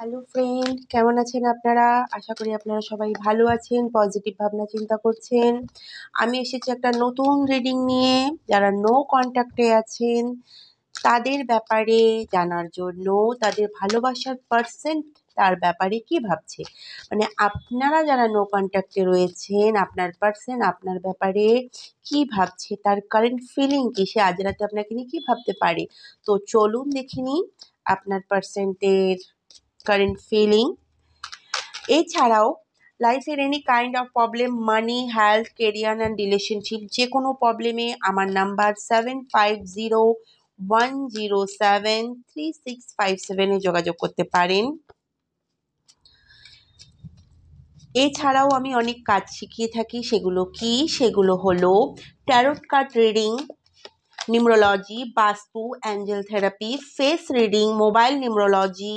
Hello friend, কেমন আছেন আপনারা? আশা করি আপনারা সবাই ভালো আছেন, পজিটিভ ভাবনা চিন্তা করছেন। আমি এসেছি একটা নতুন রিডিং নিয়ে। যারা নো কন্ট্যাক্টে আছেন তাদের ব্যাপারে জানার জন্য, তাদের ভালোবাসার পার্সেন্ট তার ব্যাপারে কি ভাবছে, মানে আপনারা যারা নো কন্ট্যাক্টে রয়েছেন আপনার পার্সন আপনার ব্যাপারে কি ভাবছে, তার কারেন্ট ফিলিং কি, সে আজ রাতে আপনাকে নিয়ে কি ভাবতে পারে। তো চলুন দেখে নিই আপনার পার্সেন্টের কারেন্ট ফিলিং। এছাড়াও লাইফের any kind of problem, money, health, career and relationship, যে কোনো প্রবলেমে আমার নাম্বার 7501073657 যোগাযোগ করতে পারেন। এছাড়াও আমি অনেক কাজ শিখিয়ে থাকি। সেগুলো হলো tarot card reading, numerology, Vastu, angel therapy, face reading, mobile numerology,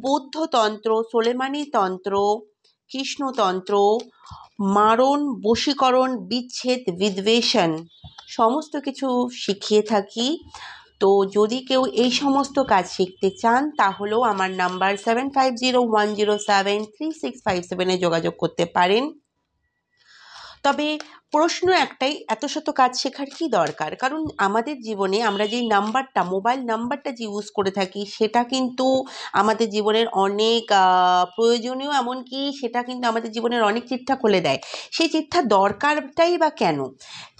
বৌদ্ধতন্ত্র, সোলেমানি তন্ত্র, কৃষ্ণতন্ত্র, মারণ, বশীকরণ, বিচ্ছেদ, বিদ্বেষণ, সমস্ত কিছু শিখিয়ে থাকি। তো যদি কেউ এই সমস্ত কাজ শিখতে চান তাহলেও আমার নাম্বার 7501073657 যোগাযোগ করতে পারেন। তবে প্রশ্ন একটাই, এত শত কাজ শেখার কি দরকার? কারণ আমাদের জীবনে আমরা যে মোবাইল নাম্বারটা যে ইউজ করে থাকি সেটা কিন্তু আমাদের জীবনের অনেক প্রয়োজনীয়, এমনকি সেটা কিন্তু আমাদের জীবনের অনেক চিঠা খুলে দেয়। সেই চিঠা দরকারটাই বা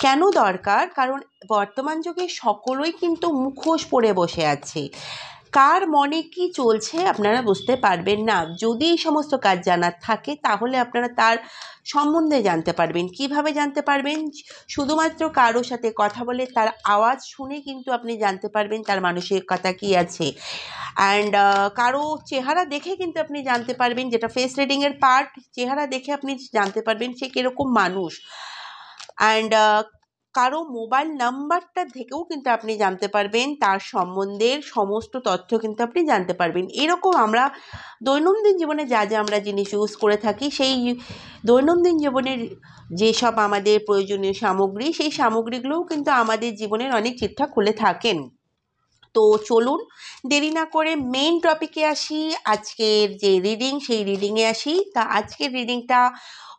কেন দরকার? কারণ বর্তমান যুগে সকলেই কিন্তু মুখোশ পরে বসে আছে। কার মনে কি চলছে আপনারা বুঝতে পারবেন না। যদি এই সমস্ত কাজ জানার থাকে তাহলে আপনারা তার সম্বন্ধে জানতে পারবেন। কিভাবে জানতে পারবেন? শুধুমাত্র কারোর সাথে কথা বলে তার আওয়াজ শুনে কিন্তু আপনি জানতে পারবেন তার মানসিকতা কি আছে। অ্যান্ড কারো চেহারা দেখে কিন্তু আপনি জানতে পারবেন, যেটা ফেস রিডিংয়ের পার্ট। চেহারা দেখে আপনি জানতে পারবেন সে কীরকম মানুষ। অ্যান্ড কারো মোবাইল নাম্বারটা থেকেও কিন্তু আপনি জানতে পারবেন তার সম্বন্ধের সমস্ত তথ্য কিন্তু আপনি জানতে পারবেন। এরকম আমরা দৈনন্দিন জীবনে যা আমরা জিনিস ইউজ করে থাকি, সেই দৈনন্দিন জীবনের যেসব আমাদের প্রয়োজনীয় সামগ্রী, সেই সামগ্রীগুলোও কিন্তু আমাদের জীবনের অনেক চিঠা খুলে থাকেন। তো চলুন দেরি না করে মেইন টপিকে আসি। আজকের যে রিডিং, সেই রিডিংয়ে আসি। তা আজকের রিডিংটা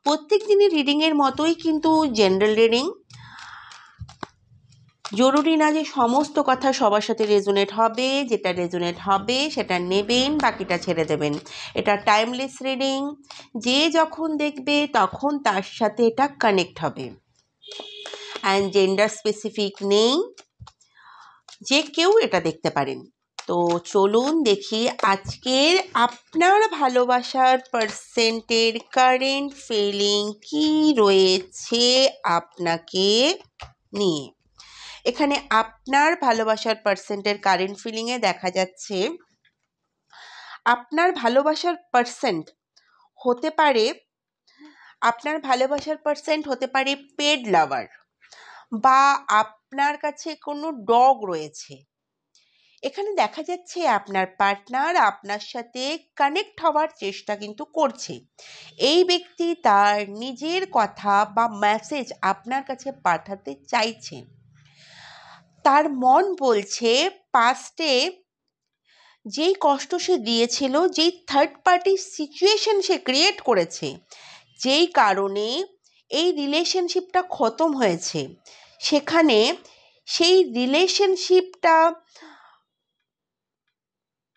প্রত্যেক দিনের রিডিংয়ের মতোই কিন্তু জেনারেল রিডিং। জরুরি না যে সমস্ত কথা সবার সাথে রেজোনেট হবে। যেটা রেজোনেট হবে সেটা নেবেন, বাকিটা ছেড়ে দেবেন। এটা টাইমলেস রিডিং, যে যখন দেখবে তখন তার সাথে এটা কানেক্ট হবে। অ্যান্ড জেন্ডার স্পেসিফিক নেই, যে কেউ এটা দেখতে পারেন। তো চলুন দেখি আজকের আপনার ভালোবাসার পার্সেন্টের কারেন্ট ফিলিং কি রয়েছে আপনাকে নিয়ে। এখানে আপনার ভালোবাসার পার্সেন্টের কারেন্ট ফিলিংয়ে দেখা যাচ্ছে আপনার ভালোবাসার পার্সেন্ট হতে পারে পেড লাভার, বা আপনার কাছে কোনো ডগ রয়েছে। এখানে দেখা যাচ্ছে আপনার পার্টনার আপনার সাথে কানেক্ট হওয়ার চেষ্টা কিন্তু করছে। এই ব্যক্তি তার নিজের কথা বা মেসেজ আপনার কাছে পাঠাতে চাইছে। তার মন বলছে পাস্টে যেই কষ্ট সে দিয়েছিল, যেই থার্ড পার্টি সিচুয়েশন সে ক্রিয়েট করেছে, যেই কারণে এই রিলেশনশিপটা খতম হয়েছে, সেখানে সেই রিলেশনশিপটা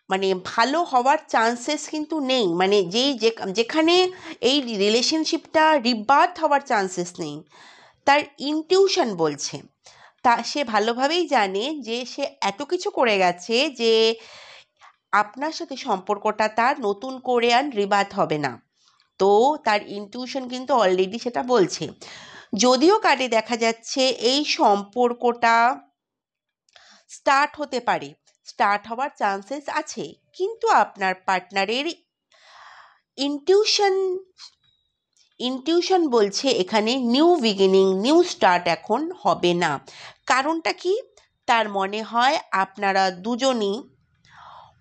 মানে ভালো হওয়ার চান্সেস কিন্তু নেই। মানে যেখানে এই রিলেশনশিপটা রিবার্থ হওয়ার চান্সেস নেই, তার ইনটিউশন বলছে। তা সে ভালোভাবেই জানে যে সে এত কিছু করে গেছে যে আপনার সাথে সম্পর্কটা তার নতুন করে আর রিবার্থ হবে না। তো তার ইনটিউশন কিন্তু অলরেডি সেটা বলছে। যদিও কার্ডে দেখা যাচ্ছে এই সম্পর্কটা স্টার্ট হতে পারে, স্টার্ট হওয়ার চান্সেস আছে, কিন্তু আপনার পার্টনারের ইনটিউশন বলছে এখানে নিউ বিগিনিং, নিউ স্টার্ট এখন হবে না। কারণটা কি? তার মনে হয় আপনারা দুজনই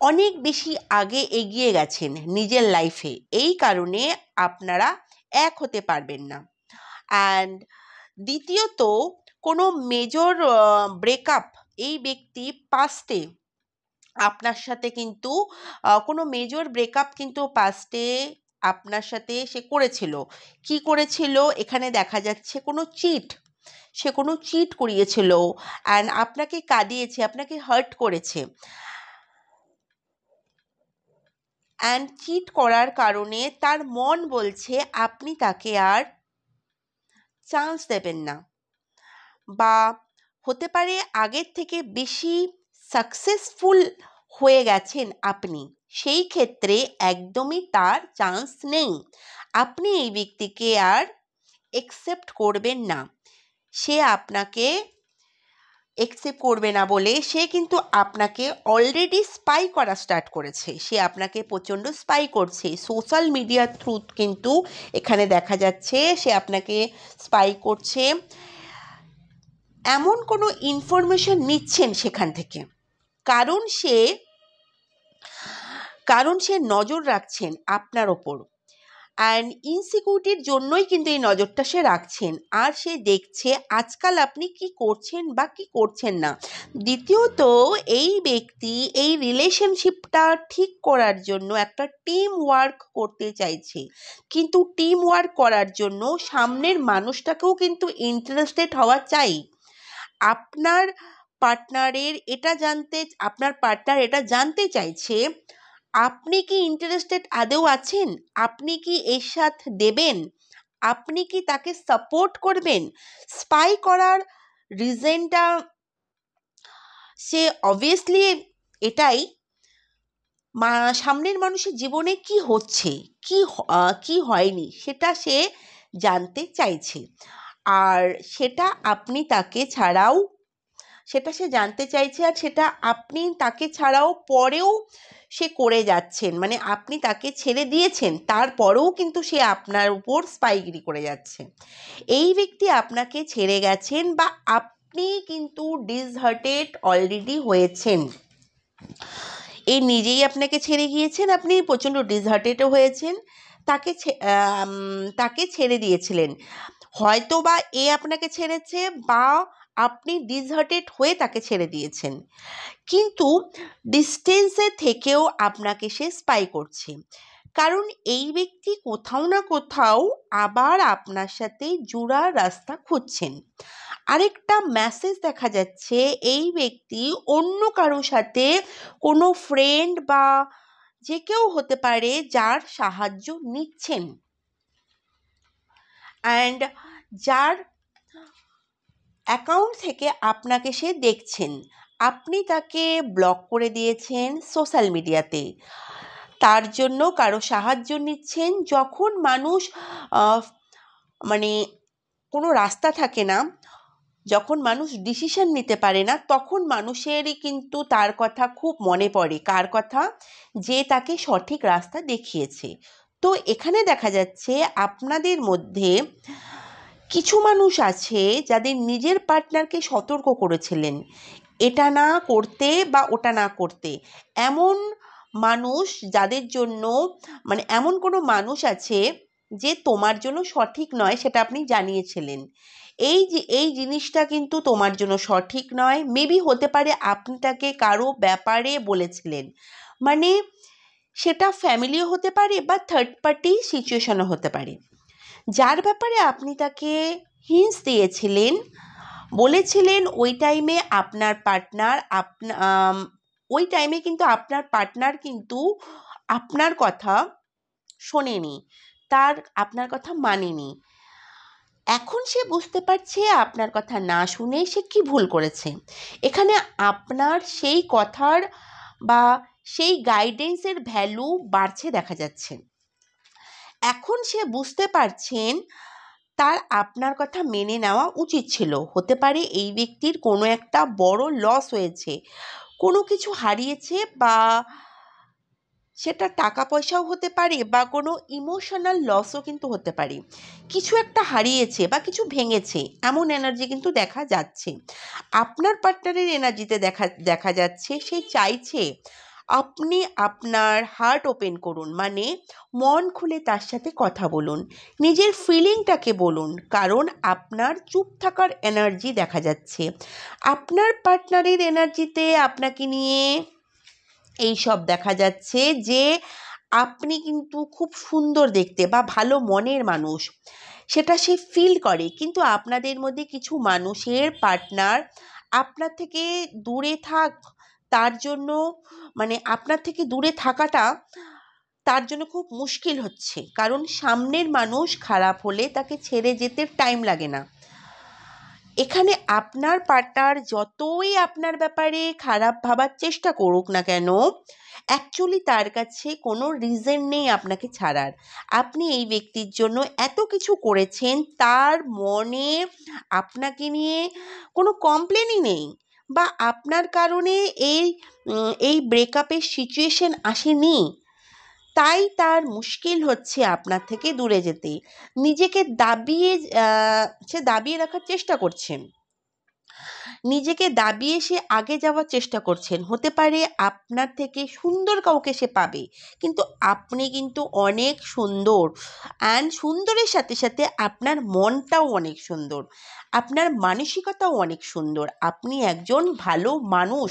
অনেক বেশি আগে এগিয়ে গেছেন নিজের লাইফে, এই কারণে আপনারা এক হতে পারবেন না। অ্যান্ড দ্বিতীয়ত, কোনো মেজর ব্রেকআপ এই ব্যক্তি পাস্টে আপনার সাথে কিন্তু কোনো মেজর ব্রেকআপ কিন্তু পাস্টে আপনার সাথে সে করেছিল। কি করেছিল? এখানে দেখা যাচ্ছে সে কোনো চিট করিয়েছিল অ্যান্ড আপনাকে কাঁদিয়েছে, আপনাকে হার্ট করেছে। অ্যান্ড চিট করার কারণে তার মন বলছে আপনি তাকে আর চান্স দেবেন না, বা হতে পারে আগের থেকে বেশি সাকসেসফুল হয়ে গেছেন আপনি, সেই ক্ষেত্রে একদমই তার চান্স নেই। আপনি এই ব্যক্তিকে আর একসেপ্ট করবেন না। সে আপনাকে একসেপ্ট করবে না বলে সে কিন্তু আপনাকে অলরেডি স্পাই করা স্টার্ট করেছে। সে আপনাকে প্রচণ্ড স্পাই করছে সোশ্যাল মিডিয়ার থ্রু, কিন্তু এখানে দেখা যাচ্ছে সে আপনাকে স্পাই করছে। এমন কোনো ইনফরমেশন নিচ্ছেন সেখান থেকে, কারণ সে নজর রাখছেন আপনার ওপর, অ্যান্ড ইনসিকিউরিটির জন্যই কিন্তু এই নজরটা সে রাখছেন। আর সে দেখছে আজকাল আপনি কি করছেন বা কি করছেন না। দ্বিতীয়ত, এই ব্যক্তি এই রিলেশনশিপটা ঠিক করার জন্য একটা টিম ওয়ার্ক করতে চাইছে, কিন্তু টিম ওয়ার্ক করার জন্য সামনের মানুষটাকেও কিন্তু ইন্টারেস্টেড হওয়া চাই। আপনার আপনার পার্টনার এটা জানতে চাইছে আপনি কি ইন্টারেস্টেড আদৌ আছেন, আপনি কি এর সাথে দেবেন, আপনি কি তাকে সাপোর্ট করবেন। স্পাই করার রিজনটা সে অবভিয়াসলি এটাই, সামনের মানুষের জীবনে কি হচ্ছে, কি হয়নি সেটা সে জানতে চাইছে। আর সেটা আপনি তাকে ছাড়াও সেটা সে জানতে চাইছে, আর সেটা আপনি তাকে ছাড়াও পরেও সে করে যাচ্ছেন, মানে আপনি তাকে ছেড়ে দিয়েছেন তারপরেও কিন্তু সে আপনার উপর স্পাইগিরি করে যাচ্ছে। এই ব্যক্তি আপনাকে ছেড়ে গেছেন বা আপনি কিন্তু ডিসহার্টেড অলরেডি হয়েছেন। এই নিজেই আপনাকে ছেড়ে গিয়েছেন, আপনি প্রচণ্ড ডিসহার্টেডও হয়েছেন, তাকে ছেড়ে দিয়েছিলেন। হয়তো বা এ আপনাকে ছেড়েছে বা আপনি ডিসহার্টেড হয়ে তাকে ছেড়ে দিয়েছেন, কিন্তু ডিস্টেন্সে থেকেও আপনাকে সে স্পাই করছে। কারণ এই ব্যক্তি কোথাও না কোথাও আবার আপনার সাথে জোড়ার রাস্তা খুঁজছেন। আরেকটা মেসেজ দেখা যাচ্ছে, এই ব্যক্তি অন্য কারো সাথে কোনো ফ্রেন্ড বা যে কেউ হতে পারে যার সাহায্য নিচ্ছেন, অ্যান্ড যার অ্যাকাউন্ট থেকে আপনাকে সে দেখছেন। আপনি তাকে ব্লক করে দিয়েছেন সোশ্যাল মিডিয়াতে, তার জন্য কারো সাহায্য নিচ্ছেন। যখন মানুষ মানে কোনো রাস্তা থাকে না, যখন মানুষ ডিসিশন নিতে পারে না, তখন মানুষেরই কিন্তু তার কথা খুব মনে পড়ে, কার কথা, যে তাকে সঠিক রাস্তা দেখিয়েছে। তো এখানে দেখা যাচ্ছে আপনাদের মধ্যে কিছু মানুষ আছে যাদের নিজের পার্টনারকে সতর্ক করেছিলেন এটা না করতে বা ওটা না করতে। এমন মানুষ যাদের জন্য, মানে এমন কোনো মানুষ আছে যে তোমার জন্য সঠিক নয়, সেটা আপনি জানিয়েছিলেন। এই জিনিসটা কিন্তু তোমার জন্য সঠিক নয়। মেবি হতে পারে আপনি তাকে কারো ব্যাপারে বলেছিলেন, মানে সেটা ফ্যামিলিও হতে পারে বা থার্ড পার্টি সিচুয়েশনও হতে পারে, যার ব্যাপারে আপনি তাকে হিন্টস দিয়েছিলেন, বলেছিলেন ওই টাইমে আপনার পার্টনার ওই টাইমে কিন্তু আপনার পার্টনার কিন্তু আপনার কথা শোনেনি, আপনার কথা মানেনি। এখন সে বুঝতে পারছে আপনার কথা না শুনে সে কি ভুল করেছে। এখানে আপনার সেই কথার বা সেই গাইডেন্সের ভ্যালু বাড়ছে দেখা যাচ্ছে। এখন সে বুঝতে পারছেন তার আপনার কথা মেনে নেওয়া উচিত ছিল। হতে পারে এই ব্যক্তির কোনো একটা বড় লস হয়েছে, কোনো কিছু হারিয়েছে, বা সেটা টাকা পয়সাও হতে পারে বা কোনো ইমোশনাল লসও কিন্তু হতে পারে। কিছু একটা হারিয়েছে বা কিছু ভেঙেছে, এমন এনার্জি কিন্তু দেখা যাচ্ছে। আপনার পার্টনারের এনার্জিতে দেখা যাচ্ছে সে চাইছে আপনি আপনার হার্ট ওপেন করুন, মানে মন খুলে তার সাথে কথা বলুন, নিজের ফিলিংটাকে বলুন, কারণ আপনার চুপ থাকার এনার্জি দেখা যাচ্ছে। আপনার পার্টনারের এনার্জিতে আপনাকে নিয়ে এই সব দেখা যাচ্ছে যে আপনি কিন্তু খুব সুন্দর দেখতে বা ভালো মনের মানুষ, সেটা সে ফিল করে। কিন্তু আপনাদের মধ্যে কিছু মানুষের পার্টনার আপনার থেকে দূরে থাক, তার জন্য মানে আপনার থেকে দূরে থাকাটা তার জন্য খুব মুশকিল হচ্ছে, কারণ সামনের মানুষ খারাপ হলে তাকে ছেড়ে যেতে টাইম লাগে না। এখানে আপনার পার্টনার যতই আপনার ব্যাপারে খারাপ ভাবার চেষ্টা করুক না কেন, অ্যাকচুয়ালি তার কাছে কোনো রিজন নেই আপনাকে ছাড়ার। আপনি এই ব্যক্তির জন্য এত কিছু করেছেন, তার মনে আপনাকে নিয়ে কোনো কমপ্লেনই নেই, বা আপনার কারণে এই ব্রেকআপের সিচুয়েশন আসেনি, তাই তার মুশকিল হচ্ছে আপনার থেকে দূরে যেতে। নিজেকে সে দাবিয়ে রাখার চেষ্টা করছেন, নিজেকে দাবিয়ে সে আগে যাওয়ার চেষ্টা করছেন। হতে পারে আপনার থেকে সুন্দর কাউকে সে পাবে, কিন্তু আপনি কিন্তু অনেক সুন্দর, অ্যান্ড সুন্দরের সাথে সাথে আপনার মনটাও অনেক সুন্দর, আপনার মানসিকতাও অনেক সুন্দর, আপনি একজন ভালো মানুষ,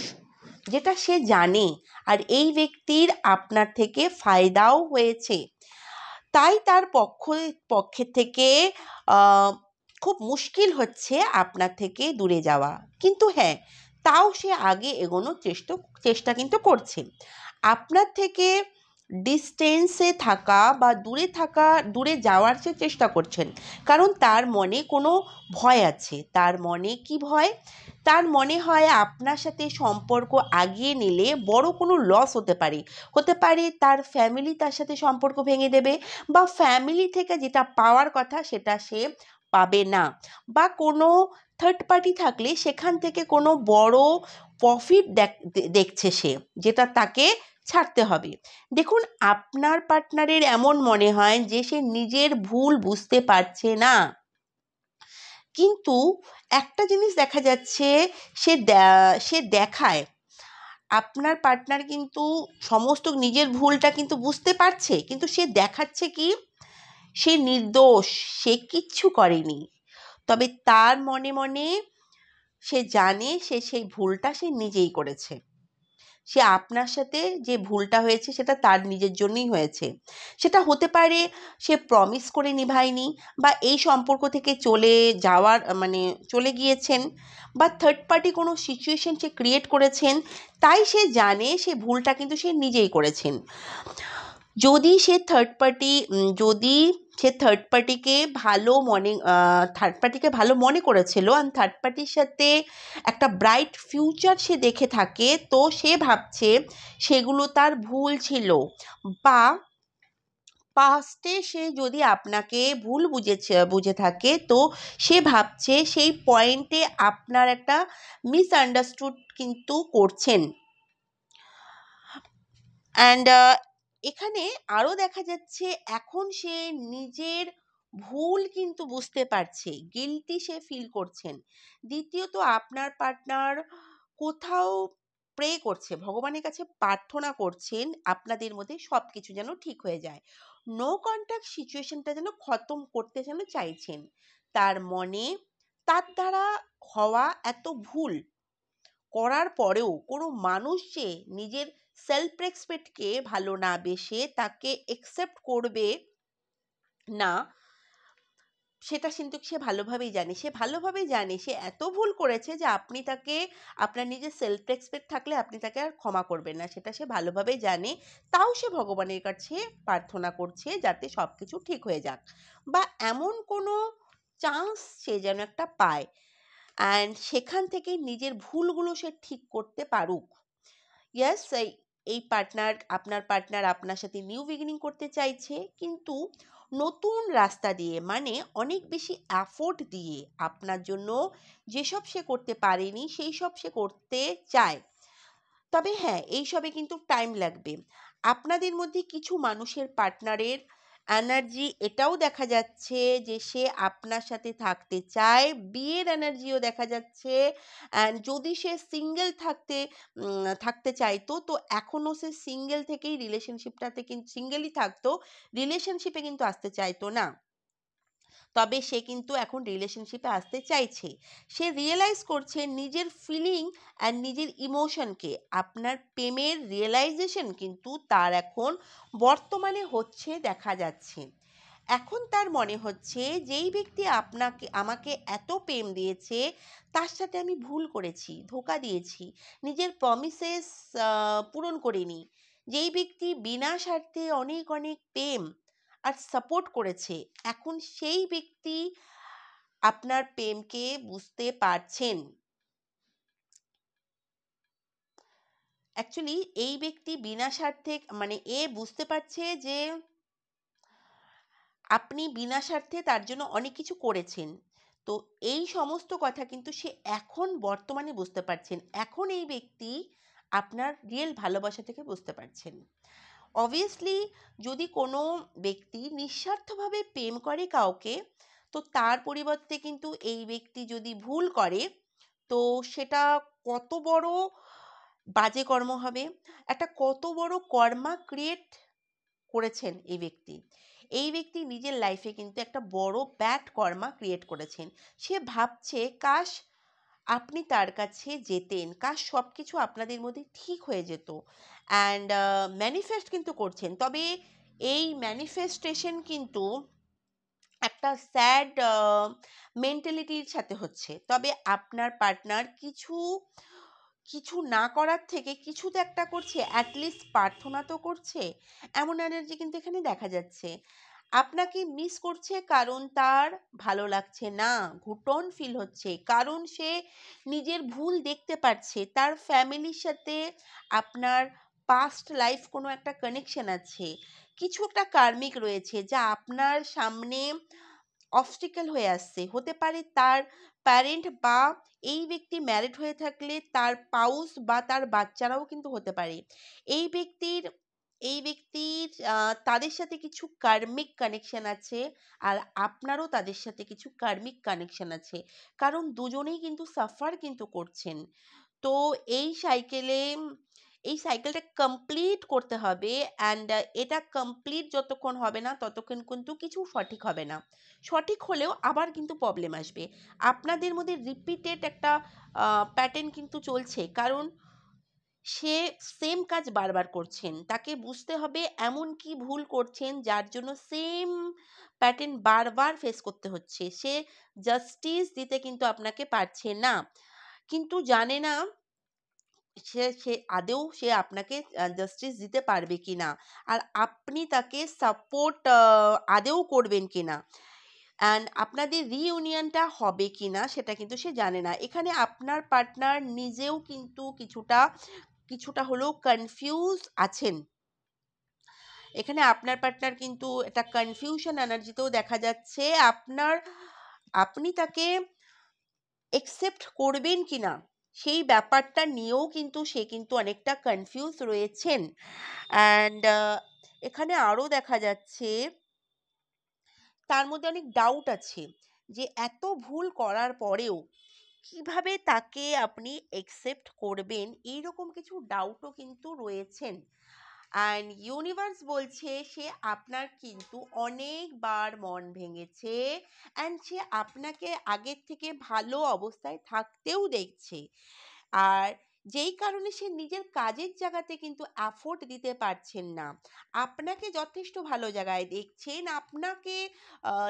যেটা সে জানে। আর এই ব্যক্তির আপনার থেকে ফায়দাও হয়েছে, তাই তার পক্ষে থেকে খুব মুশকিল হচ্ছে আপনার থেকে দূরে যাওয়া। কিন্তু হ্যাঁ, তাও সে আগে এগোনোর চেষ্টা কিন্তু করছে। আপনার থেকে ডিস্টেন্সে থাকা বা দূরে যাওয়ার সে চেষ্টা করছেন, কারণ তার মনে কোনো ভয় আছে। তার মনে কি ভয়? তার মনে হয় আপনার সাথে সম্পর্ক আগিয়ে নিলে বড় কোনো লস হতে পারে তার ফ্যামিলি তার সাথে সম্পর্ক ভেঙে দেবে, বা ফ্যামিলি থেকে যেটা পাওয়ার কথা সেটা সে পাবে না, বা কোনো থার্ড পার্টি থাকলে সেখান থেকে কোনো বড় প্রফিট দেখছে সে, যেটা তাকে ছাড়তে হবে। দেখুন, আপনার পার্টনারের এমন মনে হয় যে সে নিজের ভুল বুঝতে পারছে না, কিন্তু একটা জিনিস দেখা যাচ্ছে, সে দেখায়, আপনার পার্টনার কিন্তু সমস্ত নিজের ভুলটা কিন্তু বুঝতে পারছে, কিন্তু সে দেখাচ্ছে কি সে নির্দোষ, সে কিচ্ছু করেনি। তবে তার মনে মনে সে জানে সেই ভুলটা সে নিজেই করেছে। সে আপনার সাথে যে ভুলটা হয়েছে সেটা তার নিজের জন্যই হয়েছে। সেটা হতে পারে সে প্রমিস করে নিভায়নি, বা এই সম্পর্ক থেকে চলে গিয়েছেন, বা থার্ড পার্টি কোনো সিচুয়েশন সে ক্রিয়েট করেছেন, তাই সে জানে সে ভুলটা কিন্তু সে নিজেই করেছেন। যদি সে থার্ড পার্টি যদি সে থার্ড পার্টিকে ভালো মনে করেছিল, আর থার্ড পার্টির সাথে একটা ব্রাইট ফিউচার সে দেখে থাকে, তো সে ভাবছে সেগুলো তার ভুল ছিল, বা পাস্টে সে যদি আপনাকে ভুল বুঝে থাকে, তো সে ভাবছে সেই পয়েন্টে আপনার একটা মিসআন্ডারস্টুড কিন্তু করছেন। অ্যান্ড এখানে আরও দেখা যাচ্ছে এখন সে নিজের ভুল কিন্তু বুঝতে পারছে, গিলটি সে ফিল করছেন। দ্বিতীয়ত, আপনার পার্টনার কোথাও প্রে করছে, ভগবানের কাছে প্রার্থনা করছেন আপনাদের মধ্যে সব কিছু যেন ঠিক হয়ে যায়, নো কন্ট্যাক্ট সিচুয়েশনটা যেন খতম করতে যেন চাইছেন। তার মনে তার দ্বারা হওয়া এত ভুল করার পরেও কোনো মানুষ যে নিজের সেলফ রেসপেক্টকে ভালো না বেসে তাকে একসেপ্ট করবে না, সেটা কিন্তু সে ভালোভাবেই জানে সে এত ভুল করেছে যে আপনার নিজের সেলফ রেসপেক্ট থাকলে আপনি তাকে আর ক্ষমা করবেন না, সেটা সে ভালোভাবেই জানে। তাও সে ভগবানের কাছে প্রার্থনা করছে যাতে সব কিছু ঠিক হয়ে যাক, বা এমন কোনো চান্স সে যেন একটা পায়, অ্যান্ড সেখান থেকে নিজের ভুলগুলো সে ঠিক করতে পারুক। ইয়েস, আপনার পার্টনার আপনার সাথে নিউ বিগিনিং করতে চাইছে, কিন্তু নতুন রাস্তা দিয়ে, মানে অনেক বেশি এফোর্ট দিয়ে আপনার জন্য যেসব সে করতে পারেনি সেই সব সে করতে চায়। তবে হ্যাঁ, এইসবে কিন্তু টাইম লাগবে। আপনাদের মধ্যে কিছু মানুষের পার্টনারের এনার্জি এটাও দেখা যাচ্ছে যে সে আপনার সাথে থাকতে চায়, বিয়ের এনার্জিও দেখা যাচ্ছে। অ্যান্ড যদি সে থাকতে চাইতো, তো এখনও সে সিঙ্গেল থেকেই সিঙ্গেলই থাকতো, রিলেশনশিপে কিন্তু আসতে চাইতো না। তবে সে কিন্তু এখন রিলেশনশিপে আসতে চাইছে। সে রিয়েলাইজ করছে নিজের ফিলিং অ্যান্ড নিজের ইমোশনকে। আপনার প্রেমের রিয়েলাইজেশন কিন্তু তার এখন বর্তমানে হচ্ছে দেখা যাচ্ছে। এখন তার মনে হচ্ছে যেই ব্যক্তি আমাকে এত প্রেম দিয়েছে তার সাথে আমি ভুল করেছি, ধোঁকা দিয়েছি, নিজের প্রমিসেস পূরণ করিনি। যেই ব্যক্তি বিনা স্বার্থে অনেক অনেক প্রেম আর সাপোর্ট করেছে, এখন সেই ব্যক্তি আপনার প্রেমকে বুঝতে পারছেন। অ্যাকচুয়ালি এই ব্যক্তি বিনা স্বার্থে মানে বুঝতে পারছে যে আপনি বিনা স্বার্থে তার জন্য অনেক কিছু করেছেন। তো এই সমস্ত কথা কিন্তু সে এখন বর্তমানে বুঝতে পারছেন। এখন এই ব্যক্তি আপনার রিয়েল ভালোবাসা থেকে বুঝতে পারছেন। অবভিয়াসলি যদি কোনো ব্যক্তি নিঃস্বার্থভাবে প্রেম করে কাউকে, তো তার পরিবর্তে কিন্তু এই ব্যক্তি যদি ভুল করে, তো সেটা কত বড় বাজে কর্ম হবে, একটা কত বড় কর্মা ক্রিয়েট করেছেন এই ব্যক্তি। এই ব্যক্তি নিজের লাইফে কিন্তু একটা বড় ব্যাড কর্মা ক্রিয়েট করেছেন। সে ভাবছে কাশ আপনি তার কাছে যেতেন, কাশ সব কিছু আপনাদের মধ্যে ঠিক হয়ে যেত, অ্যান্ড ম্যানিফেস্ট কিন্তু করছেন। তবে এই ম্যানিফেস্টেশন কিন্তু একটা স্যাড মেন্টালিটির সাথে হচ্ছে। তবে আপনার পার্টনার কিছু কিছু না করার থেকে কিছু তো একটা করছে, অ্যাটলিস্ট প্রার্থনা তো করছে, এমন এনার্জি কিন্তু এখানে দেখা যাচ্ছে। আপনাকে মিস করছে কারণ তার ভালো লাগছে না, ঘুটন ফিল হচ্ছে, কারণ সে নিজের ভুল দেখতে পারছে। তার ফ্যামিলির সাথে আপনার পাস্ট লাইফ কোনো একটা কানেকশন আছে, কিছু একটা কার্মিক রয়েছে যা আপনার সামনে অবস্টিকেল হয়ে আসছে। হতে পারে তার প্যারেন্ট, বা এই ব্যক্তি ম্যারিড হয়ে থাকলে তার পাউস বা তার বাচ্চারাও কিন্তু হতে পারে। এই ব্যক্তির এই ব্যক্তির তাদের সাথে কিছু কার্মিক কানেকশন আছে, আর আপনারও তাদের সাথে কিছু কার্মিক কানেকশন আছে, কারণ দুজনেই কিন্তু সাফার কিন্তু করছেন। তো এই সাইকেলে এই সাইকেলটা কমপ্লিট করতে হবে, অ্যান্ড এটা কমপ্লিট যতক্ষণ হবে না ততক্ষণ কিন্তু কিছু সঠিক হবে না। সঠিক হলেও আবার কিন্তু প্রবলেম আসবে। আপনাদের মধ্যে রিপিটেড একটা প্যাটার্ন কিন্তু চলছে, কারণ সে সেম কাজ বারবার করছেন। তাকে বুঝতে হবে এমন কি ভুল করছেন যার জন্য সেম প্যাটার্ন বারবার ফেস করতে হচ্ছে। সে জাস্টিস দিতে কিন্তু আপনাকে পারছে না, কিন্তু জানে না সে সে আদৌ সে আপনাকে জাস্টিস দিতে পারবে কিনা, আর আপনি তাকে সাপোর্ট আদৌ করবেন কিনা, অ্যান্ড আপনাদের রিইউনিয়নটা হবে কিনা সেটা কিন্তু সে জানে না। এখানে আপনার পার্টনার নিজেও কিন্তু কিছুটা কিছুটা হলেও কনফিউজ আছেন। এখানে আপনার পার্টনার কিন্তু একটা কনফিউশন এনার্জিতেও দেখা যাচ্ছে। আপনি তাকে একসেপ্ট করবেন কিনা সেই ব্যাপারটা নিয়েও কিন্তু সে কিন্তু অনেকটা কনফিউজ রয়েছেন। অ্যান্ড এখানে আরও দেখা যাচ্ছে তার মধ্যে অনেক ডাউট আছে যে এত ভুল করার পরেও কিভাবে তাকে আপনি একসেপ্ট করবেন, এইরকম কিছু ডাউটও কিন্তু রয়েছেন। অ্যান্ড ইউনিভার্স বলছে সে আপনার কিন্তু অনেকবার মন ভেঙেছে, অ্যান্ড সে আপনাকে আগের থেকে ভালো অবস্থায় থাকতেও দেখছে। আর যেই কারণে সে নিজের কাজের জায়গাতে কিন্তু এফোর্ট দিতে পারছেন না। আপনাকে যথেষ্ট ভালো জায়গায় দেখছেন, আপনাকে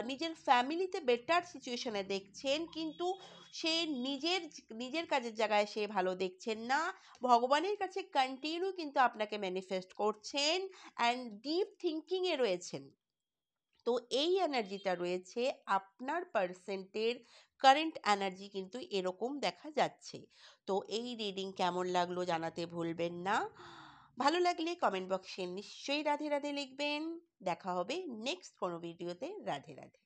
নিজের ফ্যামিলিতে বেটার সিচুয়েশনে দেখছেন, কিন্তু সে নিজের নিজের কাজের জায়গায় সে ভালো দেখছেন না। ভগবানের কাছে কন্টিনিউ কিন্তু আপনাকে ম্যানিফেস্ট করছেন, অ্যান্ড ডিপ থিঙ্কিংয়ে রয়েছেন। তো এই এনার্জিটা রয়েছে আপনার পার্সেন্টের কারেন্ট এনার্জি কিন্তু এরকম দেখা যাচ্ছে। তো এই রিডিং কেমন লাগলো জানাতে ভুলবেন না। ভালো লাগলে কমেন্ট বক্সে নিশ্চয়ই রাধে রাধে লিখবেন। দেখা হবে নেক্সট কোনো ভিডিওতে। রাধে রাধে।